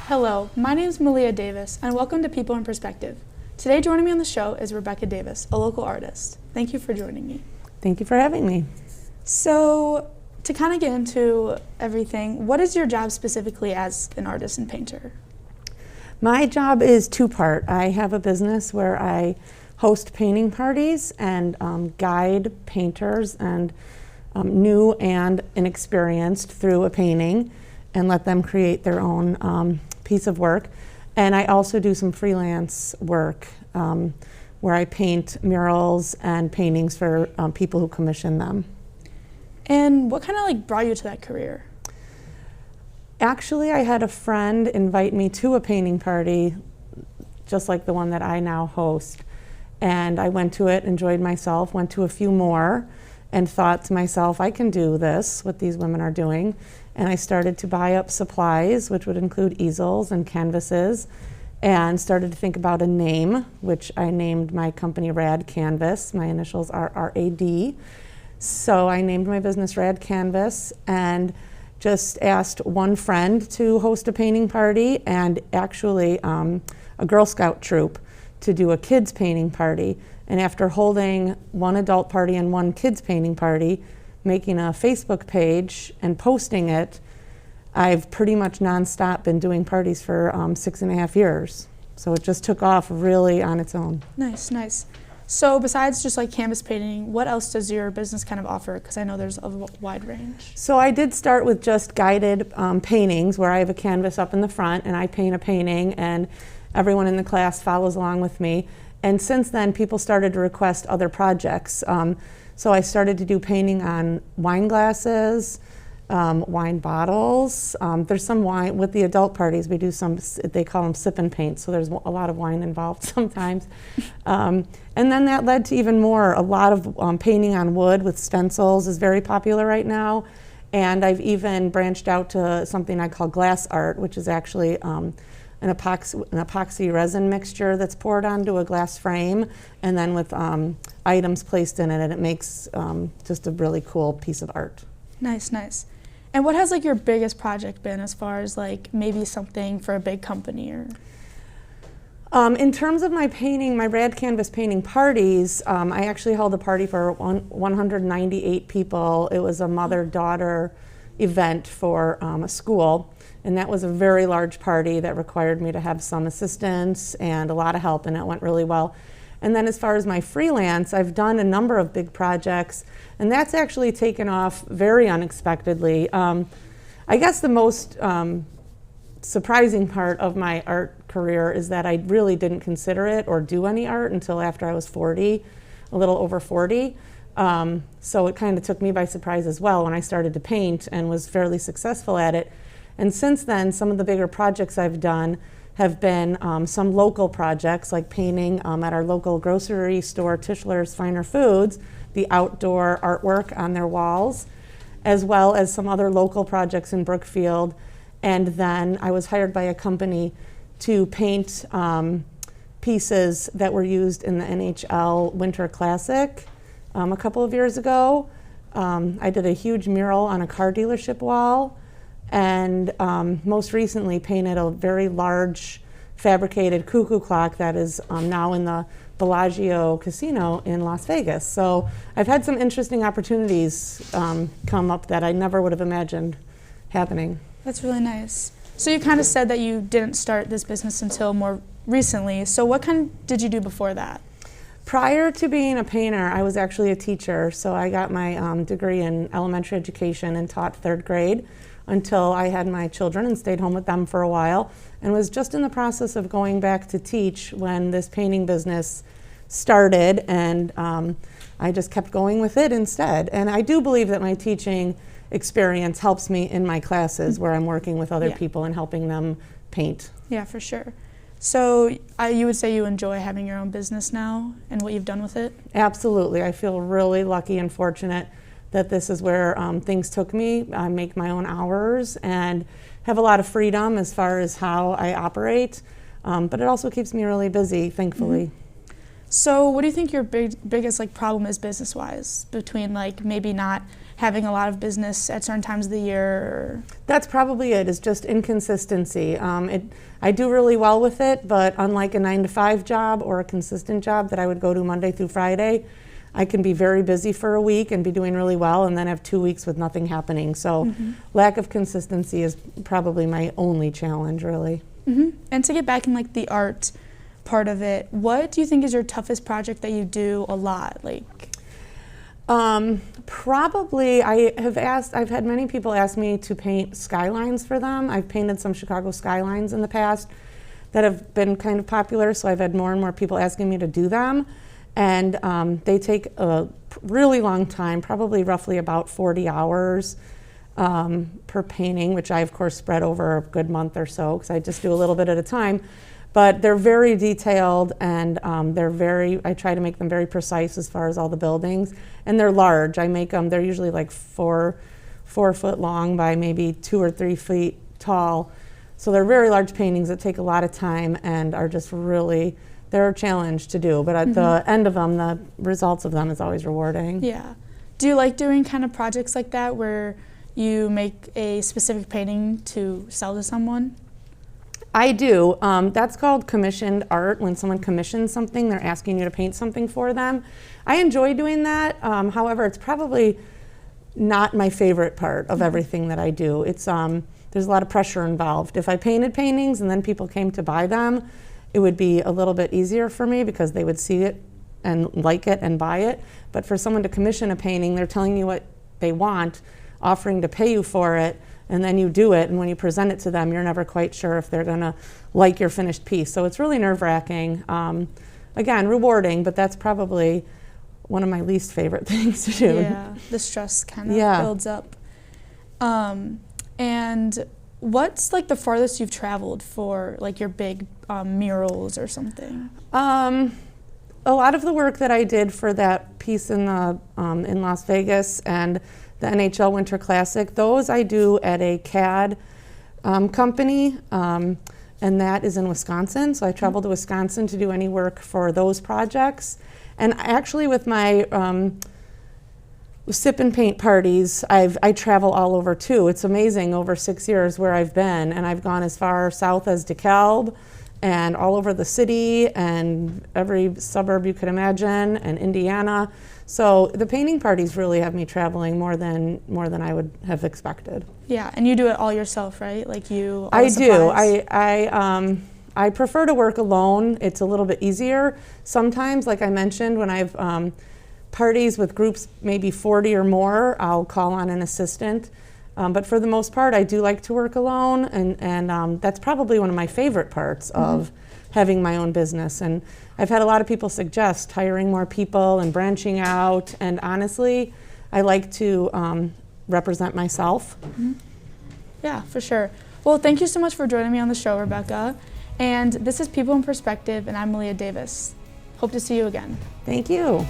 Hello, my name is Malia Davis, and welcome to People in Perspective. Today joining me on the show is Rebecca Davis, a local artist. Thank you for joining me. Thank you for having me. So, to kind of get into everything, what is your job specifically as an artist and painter? My job is two-part. I have a business where I host painting parties and guide painters and new and inexperienced through a painting and let them create their own piece of work. And I also do some freelance work where I paint murals and paintings for people who commission them. And what kind of brought you to that career? Actually, I had a friend invite me to a painting party just like the one that I now host. And I went to it, enjoyed myself, went to a few more, and thought to myself, I can do this, what these women are doing. And I started to buy up supplies, which would include easels and canvases, and started to think about a name, which I named my company Rad Canvas. My initials are RAD. So I named my business Rad Canvas and just asked one friend to host a painting party and actually a Girl Scout troop to do a kids painting party. And after holding one adult party and one kids painting party, making a Facebook page and posting it, I've pretty much nonstop been doing parties for 6.5 years. So it just took off really on its own. Nice, nice. So besides just canvas painting, what else does your business kind of offer? Because I know there's a wide range. So I did start with just guided paintings where I have a canvas up in the front and I paint a painting and everyone in the class follows along with me. And since then, people started to request other projects. So I started to do painting on wine glasses, wine bottles. There's some wine, with the adult parties, we do some, they call them sip and paint, so there's a lot of wine involved sometimes. And then that led to even more. A lot of painting on wood with stencils is very popular right now. And I've even branched out to something I call glass art, which is actually an epoxy resin mixture that's poured onto a glass frame and then with items placed in it, and it makes just a really cool piece of art. Nice, nice. And what has your biggest project been as far as maybe something for a big company or? In terms of my painting, my Rad Canvas painting parties, I actually held a party for 198 people. It was a mother-daughter event for a school. And that was a very large party that required me to have some assistance and a lot of help, and it went really well. And then as far as my freelance, I've done a number of big projects, and that's actually taken off very unexpectedly. I guess the most surprising part of my art career is that I really didn't consider it or do any art until after I was 40, a little over 40. So it kind of took me by surprise as well when I started to paint and was fairly successful at it. And since then, some of the bigger projects I've done have been some local projects, like painting at our local grocery store, Tischler's Finer Foods, the outdoor artwork on their walls, as well as some other local projects in Brookfield. And then I was hired by a company to paint pieces that were used in the NHL Winter Classic a couple of years ago. I did a huge mural on a car dealership wall, and most recently painted a very large fabricated cuckoo clock that is now in the Bellagio Casino in Las Vegas. So I've had some interesting opportunities come up that I never would have imagined happening. That's really nice. So you kind of said that you didn't start this business until more recently. So what did you do before that? Prior to being a painter, I was actually a teacher. So I got my degree in elementary education and taught 3rd grade until I had my children and stayed home with them for a while, and was just in the process of going back to teach when this painting business started, and I just kept going with it instead. And I do believe that my teaching experience helps me in my classes where I'm working with other people and helping them paint. Yeah, for sure. So you would say you enjoy having your own business now and what you've done with it? Absolutely. I feel really lucky and fortunate that this is where things took me. I make my own hours and have a lot of freedom as far as how I operate, but it also keeps me really busy, thankfully. So what do you think your biggest like problem is business-wise, between like maybe not having a lot of business at certain times of the year? Or? That's probably it, is just inconsistency. I do really well with it, but unlike a 9-to-5 job or a consistent job that I would go to Monday through Friday, I can be very busy for a week and be doing really well and then have 2 weeks with nothing happening. So lack of consistency is probably my only challenge, really. And to get back in like the art part of it, what do you think is your toughest project that you do a lot? Like, probably I've had many people ask me to paint skylines for them. I've painted some Chicago skylines in the past that have been kind of popular, so I've had more and more people asking me to do them. And they take a really long time, probably roughly about 40 hours per painting, which I of course spread over a good month or so because I just do a little bit at a time. But they're very detailed, and I try to make them very precise as far as all the buildings. And they're large. I make them, they're usually like 4 foot long by maybe 2 or 3 feet tall. So they're very large paintings that take a lot of time and are just really, they're a challenge to do. But at the end of them, the results of them is always rewarding. Yeah. Do you like doing kind of projects like that where you make a specific painting to sell to someone? I do. That's called commissioned art. When someone commissions something, they're asking you to paint something for them. I enjoy doing that. However, it's probably not my favorite part of everything that I do. It's there's a lot of pressure involved. If I painted paintings and then people came to buy them, it would be a little bit easier for me because they would see it and like it and buy it. But for someone to commission a painting, they're telling you what they want, offering to pay you for it, and then you do it, and when you present it to them, you're never quite sure if they're gonna like your finished piece. So it's really nerve-wracking. Again, rewarding, but that's probably one of my least favorite things to do. Yeah, the stress kind of builds up. And what's like the farthest you've traveled for like your big murals or something? A lot of the work that I did for that piece in Las Vegas and the NHL Winter Classic, those I do at a CAD company, and that is in Wisconsin. So I travel to Wisconsin to do any work for those projects. And actually with my sip and paint parties, I travel all over too. It's amazing over 6 years where I've been, and I've gone as far south as DeKalb and all over the city and every suburb you could imagine, and Indiana. So the painting parties really have me traveling more than I would have expected. Yeah, and you do it all yourself, right? Like you. I do. I prefer to work alone. It's a little bit easier. Sometimes, like I mentioned, when I've parties with groups maybe 40 or more, I'll call on an assistant. But for the most part, I do like to work alone, and that's probably one of my favorite parts of having my own business. And I've had a lot of people suggest hiring more people and branching out, and honestly, I like to represent myself. Yeah, for sure. Well, thank you so much for joining me on the show, Rebecca. And this is People in Perspective, and I'm Malia Davis. Hope to see you again. Thank you.